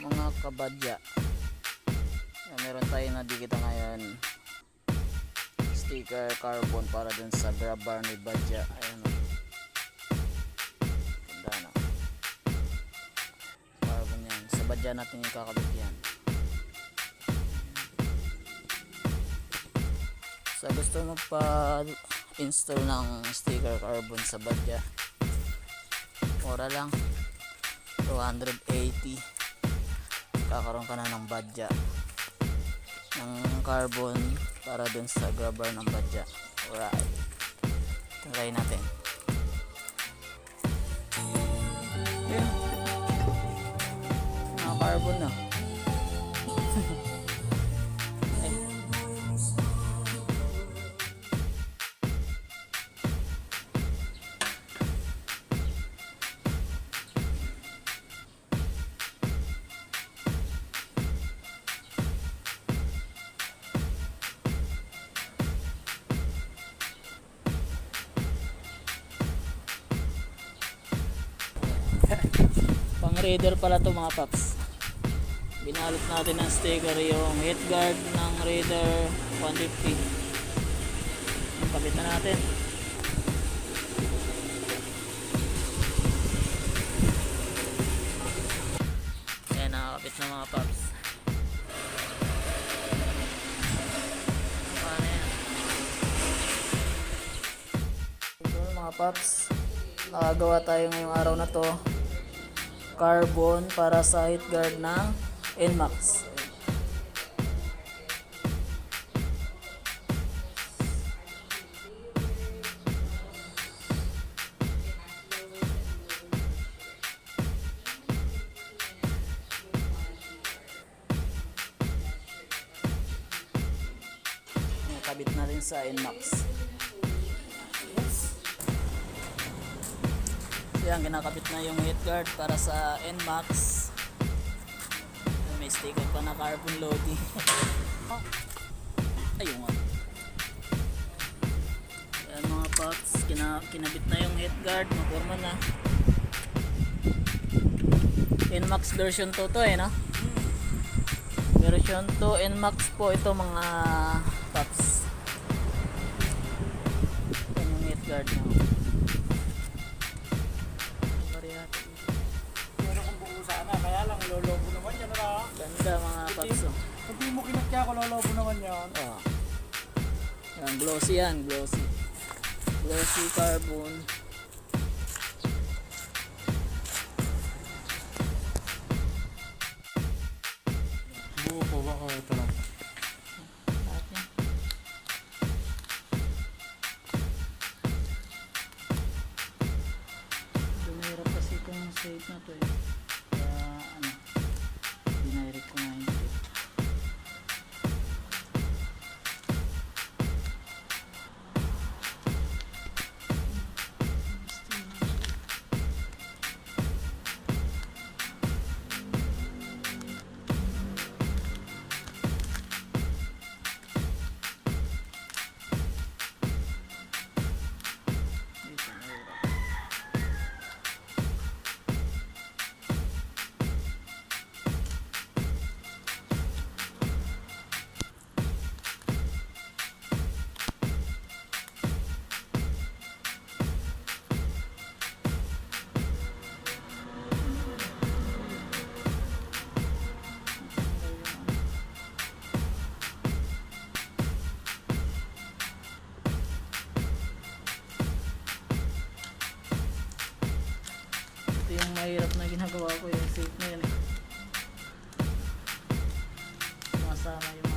mga kabadya, meron tayo na dikita ngayon sticker carbon para dun sa grab bar ni Badya. Ayan o, ganda na carbon yan. Sa Badya natin yung kakabit yan. Sa gusto mo pa install ng sticker carbon sa Badya, mura lang, 280, kakaroon ka na ng Badya ng carbon para dun sa grabber ng Badya. Alright, try natin. Yun, mga carbon na. Pang raider pala to mga paps. Binalot natin ng sticker yung head guard ng Raider 150. Kapit na natin. Ayan, nakakapit na mga paps. Paano yan? Ito mga paps, nakagawa tayo ngayong araw na to carbon para sa head guard ng nmax. Nakabit na rin sa nmax. Yan, kinakabit na yung head guard para sa nmax. May sticker pa na carbon lodi. Ayun nga. Yan mga pots, kinabit na yung head guard, maporma na. nmax version 2 to no? Version 2 nmax po ito mga pots. Yan yung head guard mo. Lolobo naman yan, ha? Ganda mga paps. Hindi mo kinatya ko, lolobo naman yan. Oh. Yan, glossy yan, glossy. Glossy carbon. Buo po ba? Oh, ito lang. Lahat yan. Dumihirap kasi itong save na to eh. Dinirect ko nga ito. Ito yung mahirap na ginagawa ko, yung safe na yan eh. Masama yung